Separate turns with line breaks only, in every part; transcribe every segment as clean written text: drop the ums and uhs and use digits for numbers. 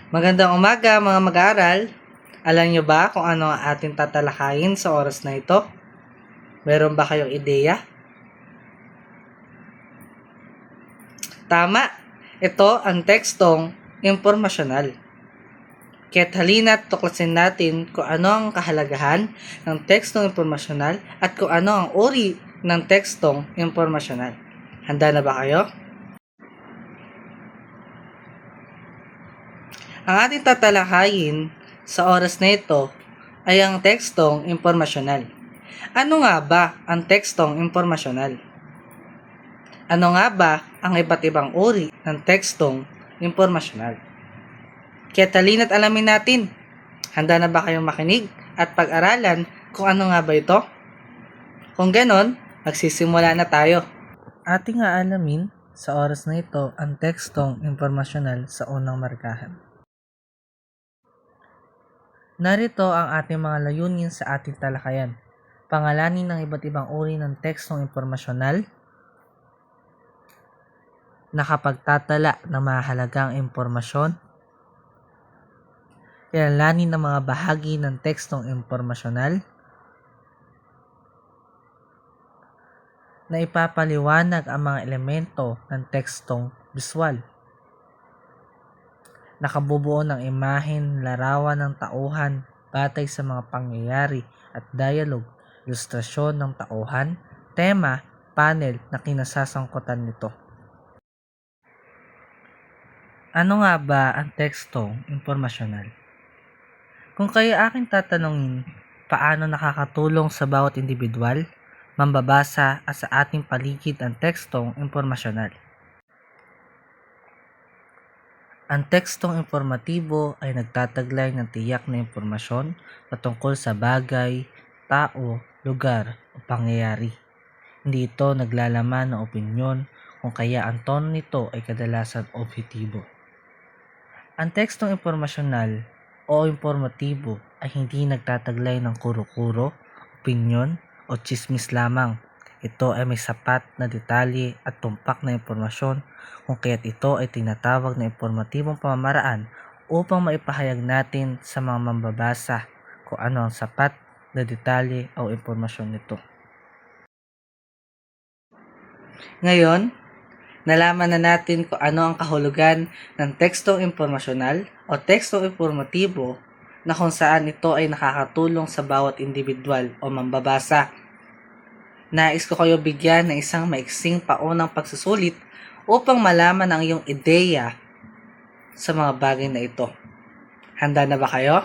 Magandang umaga mga mag-aaral. Alam niyo ba kung ano ang ating tatalakayin sa oras na ito? Meron ba kayong ideya? Tama! Ito ang tekstong impormasyonal. Kaya't halina't tuklasin natin kung ano ang kahalagahan ng tekstong impormasyonal at kung ano ang uri ng tekstong impormasyonal. Handa na ba kayo? Ang ating tatalakayin sa oras na ito ay ang tekstong impormasyonal. Ano nga ba ang tekstong impormasyonal? Ano nga ba ang iba't ibang uri ng tekstong impormasyonal? Kaya talina't alamin natin. Handa na ba kayong makinig at pag-aralan kung ano nga ba ito? Kung ganon, magsisimula na tayo. Ating aalamin sa oras na ito ang tekstong impormasyonal sa unang markahan. Narito ang ating mga layunin sa ating talakayan. Pangalanin ng iba't ibang uri ng tekstong impormasyonal, nakapagtatala ng mahalagang impormasyon, kilalanin ng mga bahagi ng tekstong impormasyonal, na ipapaliwanag ang mga elemento ng tekstong biswal, nakabubuo ng imahen, larawan ng tauhan batay sa mga pangyayari at dialogue, ilustrasyon ng tauhan, tema, panel na kinasasangkutan nito. Ano nga ba ang tekstong impormasyonal? Kung kayo aking tatanungin, paano nakakatulong sa bawat individual, mambabasa at sa ating paligid ang tekstong impormasyonal? Ang tekstong informatibo ay nagtataglay ng tiyak na impormasyon patungkol sa bagay, tao, lugar o pangyayari. Hindi ito naglalaman ng opinyon, kung kaya ang tono nito ay kadalasan objektibo. Ang tekstong impormasyonal o informatibo ay hindi nagtataglay ng kuro-kuro, opinyon o tsismis lamang. Ito ay may sapat na detalye at tumpak na impormasyon, kung kaya't ito ay tinatawag na informatibong pamamaraan upang maipahayag natin sa mga mambabasa kung ano ang sapat na detalye o impormasyon nito. Ngayon, nalaman na natin kung ano ang kahulugan ng tekstong impormasyonal o tekstong informatibo na kung saan ito ay nakakatulong sa bawat individual o mambabasa. Nais ko kayo bigyan ng isang maiksing paunang pagsusulit upang malaman ang iyong ideya sa mga bagay na ito. Handa na ba kayo?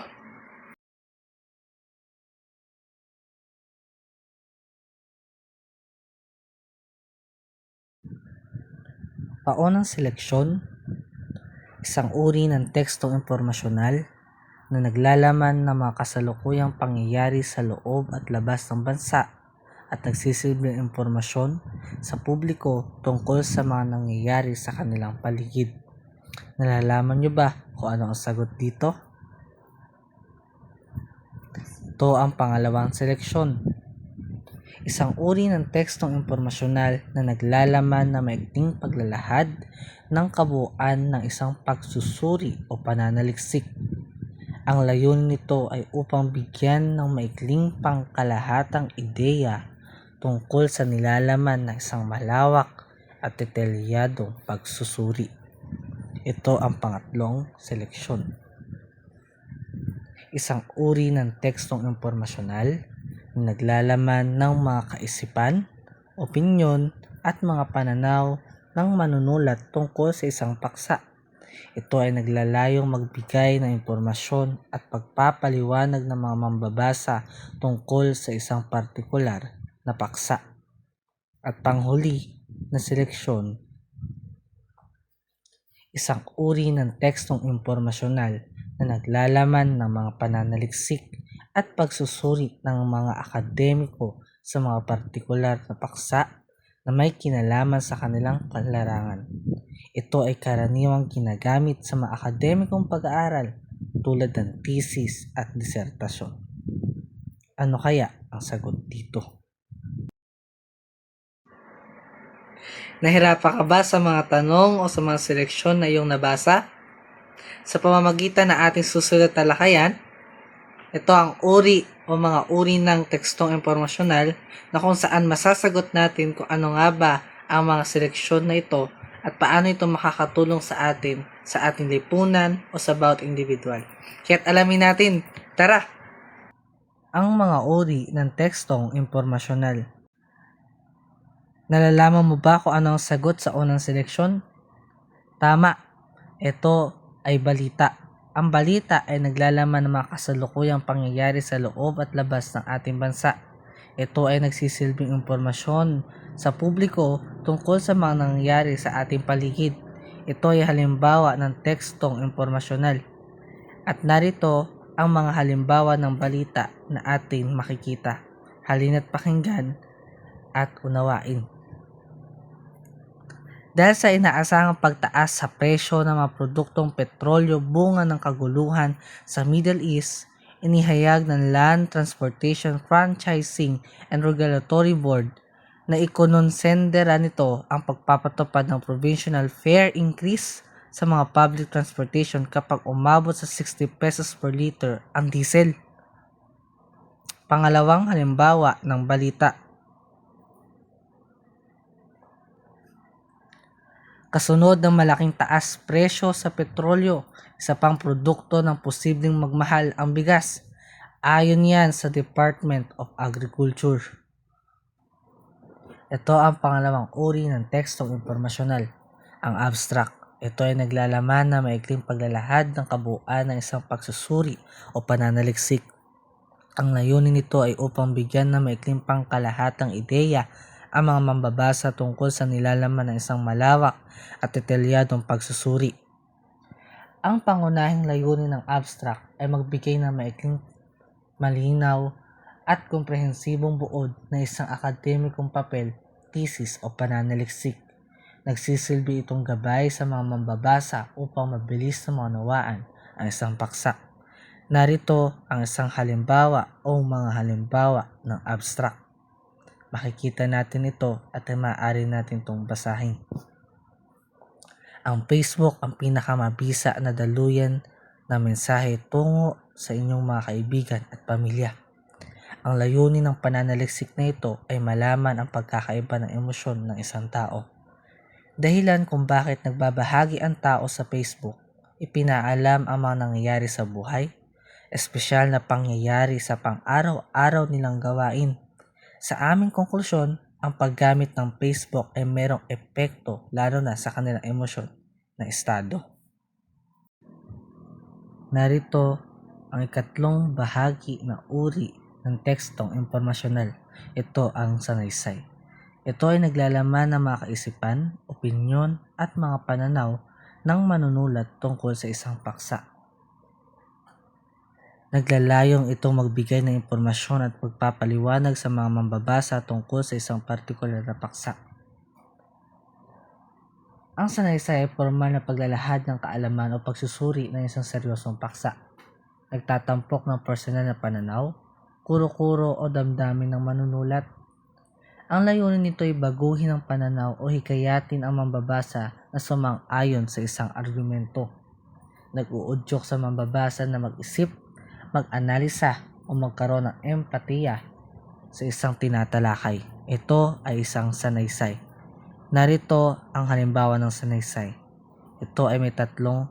Paunang seleksyon, isang uri ng tekstong impormasyonal na naglalaman ng mga kasalukuyang pangyayari sa loob at labas ng bansa at nagsisilbing impormasyon sa publiko tungkol sa mga nangyayari sa kanilang paligid. Nalalaman niyo ba kung ano ang sagot dito? Ito ang pangalawang seleksyon. Isang uri ng tekstong impormasyonal na naglalaman ng maikling paglalahad ng kabuuan ng isang pagsusuri o pananaliksik. Ang layunin nito ay upang bigyan ng maikling pangkalahatang ideya tungkol sa nilalaman ng isang malawak at detalyadong pagsusuri. Ito ang pangatlong seleksyon. Isang uri ng tekstong impormasyonal na naglalaman ng mga kaisipan, opinyon at mga pananaw ng manunulat tungkol sa isang paksa. Ito ay naglalayong magbigay ng impormasyon at pagpapaliwanag ng mga mambabasa tungkol sa isang partikular na paksa. At panghuli na seleksyon, isang uri ng tekstong impormasyonal na naglalaman ng mga pananaliksik at pagsusuri ng mga akademiko sa mga partikular na paksa na may kinalaman sa kanilang larangan. Ito ay karaniwang ginagamit sa mga akademikong pag-aaral tulad ng thesis at disertasyon. Ano kaya ang sagot dito? Nahirapan ka ba sa mga tanong o sa mga seleksyon na iyong nabasa? Sa pamamagitan ng ating susunod na talakayan, ito ang uri o mga uri ng tekstong impormasyonal na kung saan masasagot natin kung ano nga ba ang mga seleksyon na ito at paano ito makakatulong sa atin, sa ating lipunan o sa bawat individual. Kaya't alamin natin, tara! Ang mga uri ng tekstong impormasyonal. Nalalaman mo ba kung ano ang sagot sa unang seleksyon? Tama, ito ay balita. Ang balita ay naglalaman ng mga kasalukuyang pangyayari sa loob at labas ng ating bansa. Ito ay nagsisilbing impormasyon sa publiko tungkol sa mga nangyayari sa ating paligid. Ito ay halimbawa ng tekstong impormasyonal. At narito ang mga halimbawa ng balita na ating makikita. Halina't pakinggan at unawain. Dahil sa inaasahang pagtaas sa presyo ng mga produktong petrolyo bunga ng kaguluhan sa Middle East, inihayag ng Land Transportation Franchising and Regulatory Board na ikononsendera nito ang pagpapatupad ng provincial fare increase sa mga public transportation kapag umabot sa 60 pesos per liter ang diesel. Pangalawang halimbawa ng balita. Kasunod ng malaking taas presyo sa petrolyo, isa pang produkto ng posibleng magmahal ang bigas. Ayon yan sa Department of Agriculture. Ito ang pangalawang uri ng tekstong impormasyonal, ang abstract. Ito ay naglalaman na maikling paglalahad ng kabuuan ng isang pagsusuri o pananaliksik. Ang layunin nito ay upang bigyan ng maikling pangkalahatang ideya ang mga mambabasa tungkol sa nilalaman ng isang malawak at detalyadong pagsusuri. Ang pangunahing layunin ng abstract ay magbigay ng maikling, malinaw at komprehensibong buod na isang akademikong papel, thesis o pananaliksik. Nagsisilbi itong gabay sa mga mambabasa upang mabilis na maunawaan ang isang paksa. Narito ang isang halimbawa o mga halimbawa ng abstract. Makikita natin ito at maaari natin itong basahin. Ang Facebook ang pinakamabisa na daluyan na mensahe tungo sa inyong mga kaibigan at pamilya. Ang layunin ng pananaliksik na ito ay malaman ang pagkakaiba ng emosyon ng isang tao. Dahilan kung bakit nagbabahagi ang tao sa Facebook, ipinaalam ang mga nangyayari sa buhay, espesyal na pangyayari sa pang-araw-araw nilang gawain. Sa aming konklusyon, ang paggamit ng Facebook ay merong epekto lalo na sa kanilang emosyon na estado. Narito ang ikatlong bahagi na uri ng tekstong impormasyonal. Ito ang sanaysay. Ito ay naglalaman ng mga kaisipan, opinyon at mga pananaw ng manunulat tungkol sa isang paksa. Naglalayong itong magbigay ng impormasyon at pagpapaliwanag sa mga mambabasa tungkol sa isang partikular na paksa. Ang sanaysay ay formal na paglalahad ng kaalaman o pagsusuri ng isang seryosong paksa. Nagtatampok ng personal na pananaw, kuro-kuro o damdamin ng manunulat. Ang layunin nito ay baguhin ang pananaw o hikayatin ang mambabasa na sumang-ayon sa isang argumento. Nag-uudyok sa mambabasa na mag-isip, mag-analisa o magkaroon ng empatiya sa isang tinatalakay. Ito ay isang sanaysay. Narito ang halimbawa ng sanaysay. Ito ay may tatlong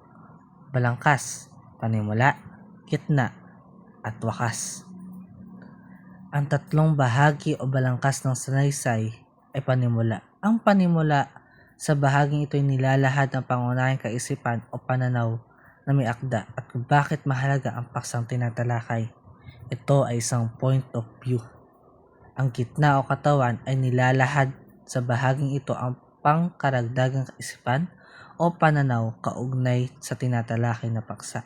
balangkas, panimula, gitna, at wakas. Ang tatlong bahagi o balangkas ng sanaysay ay panimula. Ang panimula sa bahaging ito ay nilalahad ng pangunahing kaisipan o pananaw na may akda at kung bakit mahalaga ang paksang tinatalakay. Ito ay isang point of view. Ang gitna o katawan ay nilalahad sa bahaging ito ang pangkaragdagang kaisipan o pananaw kaugnay sa tinatalakay na paksa.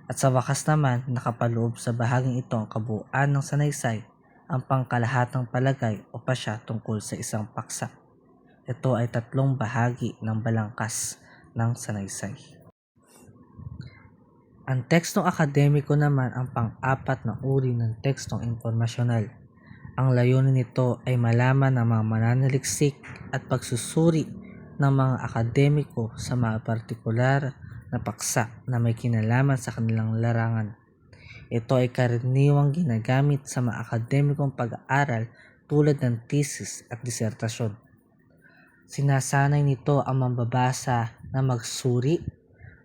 At sa wakas naman, nakapaloob sa bahaging ito ang kabuuan ng sanaysay, ang pangkalahatang palagay o pasya tungkol sa isang paksa. Ito ay tatlong bahagi ng balangkas ng sanaysay. Ang tekstong akademiko naman ang pang-apat na uri ng tekstong impormasyonal. Ang layunin nito ay malaman ng mga mananaliksik at pagsusuri ng mga akademiko sa mga partikular na paksa na may kinalaman sa kanilang larangan. Ito ay karaniwang ginagamit sa mga akademikong pag-aaral tulad ng thesis at disertasyon. Sinasanay nito ang mambabasa na magsuri,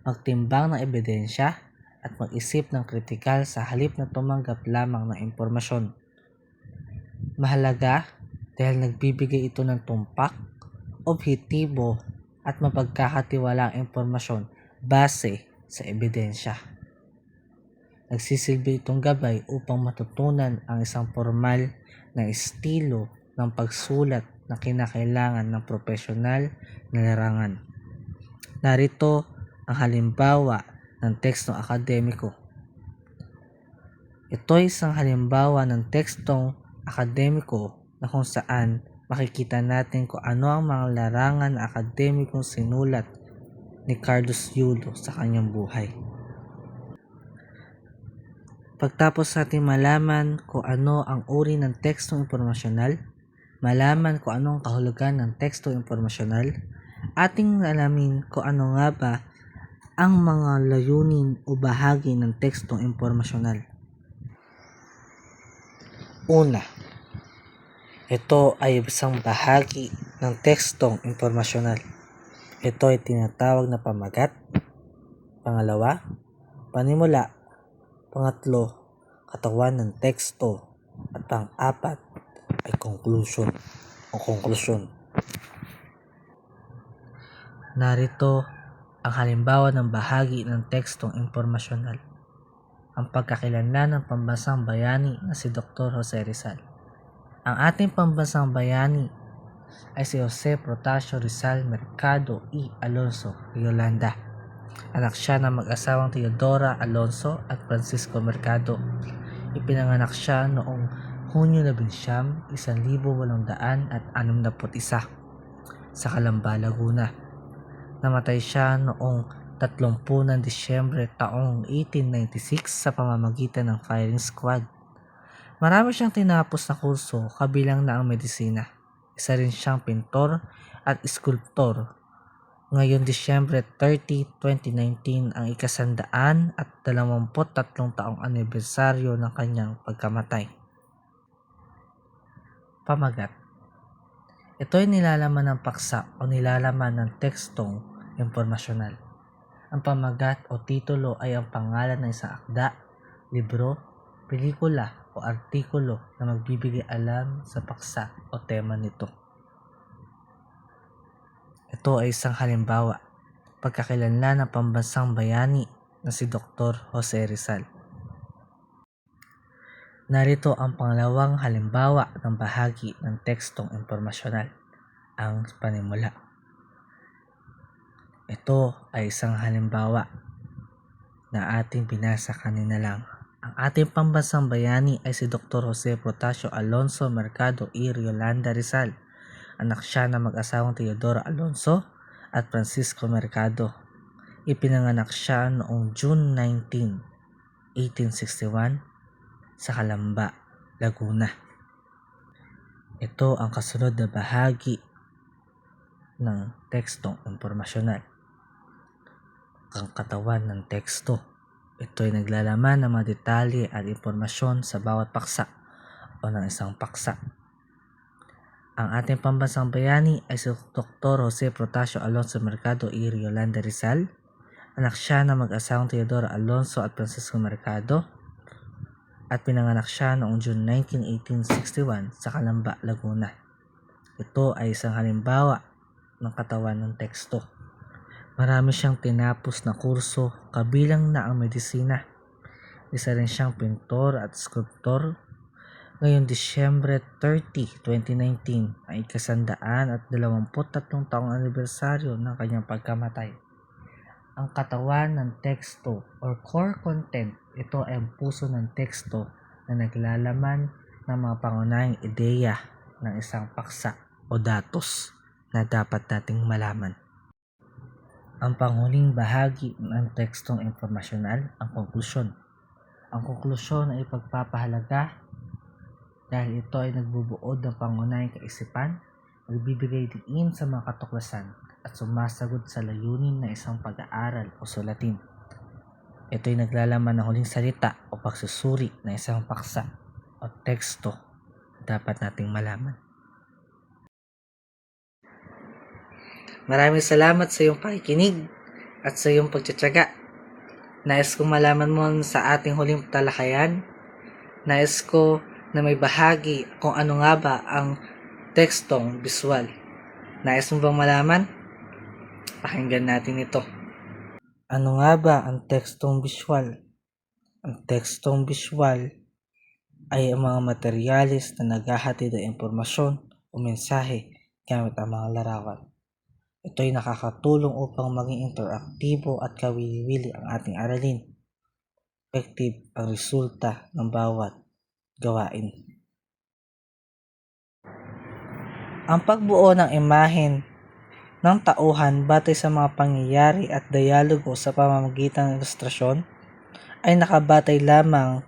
magtimbang ng ebidensya, at mag-isip ng kritikal sa halip na tumanggap lamang ng impormasyon. Mahalaga dahil nagbibigay ito ng tumpak, objektibo at mapagkakatiwalaang impormasyon base sa ebidensya. Nagsisilbi itong gabay upang matutunan ang isang formal na estilo ng pagsulat na kinakailangan ng profesional na larangan. Narito ang halimbawa ng tekstong akademiko. Ito ay isang halimbawa ng tekstong akademiko na kung saan makikita natin kung ano ang mga larangan na akademikong sinulat ni Carlos Yulo sa kanyang buhay. Pagtapos natin malaman kung ano ang uri ng tekstong impormasyonal, malaman kung ano ang kahulugan ng tekstong impormasyonal, ating alamin kung ano nga ba ang mga layunin o bahagi ng tekstong impormasyonal. Una, ito ay isang bahagi ng tekstong impormasyonal. Ito ay tinatawag na pamagat. Pangalawa, panimula. Pangatlo, katawan ng teksto. At pang-apat ay conclusion o konklusyon. Narito ang halimbawa ng bahagi ng tekstong impormasyonal. Ang pagkakilanlan ng pambansang bayani na si Dr. Jose Rizal. Ang ating pambansang bayani ay si Jose Protasio Rizal Mercado y Alonso Yolanda. Anak siya ng mag-asawang Teodora Alonso at Francisco Mercado. Ipinanganak siya noong Hunyo 11, 1861 sa Calamba, Laguna. Namatay siya noong 30 ng Disyembre taong 1896 sa pamamagitan ng firing squad. Marami siyang tinapos na kurso kabilang na ang medisina. Isa rin siyang pintor at skulptor. Ngayon Disyembre 30, 2019 ang ika-123 taong anibersaryo ng kanyang pagkamatay. Pamagat. Ito ay nilalaman ng paksa o nilalaman ng tekstong impormasyonal. Ang pamagat o titulo ay ang pangalan ng isang akda, libro, pelikula o artikulo na magbibigay alam sa paksa o tema nito. Ito ay isang halimbawa, pagkakilanlan ng pambansang bayani na si Dr. Jose Rizal. Narito ang pangalawang halimbawa ng bahagi ng tekstong impormasyonal, ang panimula. Ito ay isang halimbawa na ating binasa kanina lang. Ang ating pambansang bayani ay si Dr. Jose Protasio Alonso Mercado y Yolanda Rizal. Anak siya ng mag-asawang Teodora Alonso at Francisco Mercado. Ipinanganak siya noong June 19, 1861 sa Calamba, Laguna. Ito ang kasunod na bahagi ng tekstong impormasyonal. Ang katawan ng teksto. Ito ay naglalaman ng mga detalye at impormasyon sa bawat paksa o ng isang paksa. Ang ating pambansang bayani ay si Dr. Jose Protasio Alonso Mercado y Yolanda Rizal. Anak siya ng mag-asawang Teodora Alonso at Francisco Mercado at pinanganak siya noong June 19, 1861 sa Calamba, Laguna. Ito ay isang halimbawa ng katawan ng teksto. Marami siyang tinapos na kurso kabilang na ang medisina. Isa rin siyang pintor at skulptor. Ngayong Disyembre 30, 2019 ay ika-123 taong anibersaryo ng kanyang pagkamatay. Ang katawan ng teksto or core content, ito ay ang puso ng teksto na naglalaman ng mga pangunahing ideya ng isang paksa o datos na dapat nating malaman. Ang panghuling bahagi ng tekstong impormasyonal, ang konklusyon. Ang konklusyon ay pagpapahalaga dahil ito ay nagbubuod ng pangunahing kaisipan, nagbibigay diin sa mga katuklasan at sumasagot sa layunin na isang pag-aaral o sulatin. Ito'y naglalaman ng huling salita o pagsusuri ng isang paksa o teksto na dapat nating malaman. Maraming salamat sa iyong pakikinig at sa iyong pagtsatsaga. Nais kong malaman mo sa ating huling talakayan. Nais ko na may bahagi kung ano nga ba ang tekstong visual. Nais mo bang malaman? Pakinggan natin ito. Ano nga ba ang tekstong visual? Ang tekstong visual ay ang mga materyales na naghahatid ng impormasyon o mensahe gamit ang mga larawan. Ito ay nakakatulong upang maging interaktibo at kawili-wili ang ating aralin. Effective ang resulta ng bawat gawain. Ang pagbuo ng imahen ng tauhan batay sa mga pangyayari at dialogo sa pamamagitan ng ilustrasyon ay nakabatay lamang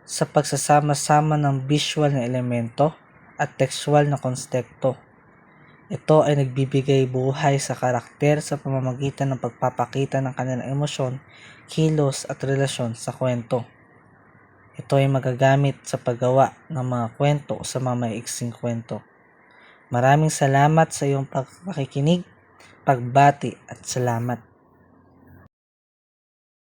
sa pagsasama-sama ng visual na elemento at textual na konsepto. Ito ay nagbibigay buhay sa karakter sa pamamagitan ng pagpapakita ng kanilang emosyon, kilos at relasyon sa kwento. Ito ay magagamit sa paggawa ng mga kwento o sa mga maiiksing kwento. Maraming salamat sa iyong pagpakikinig, pagbati at salamat.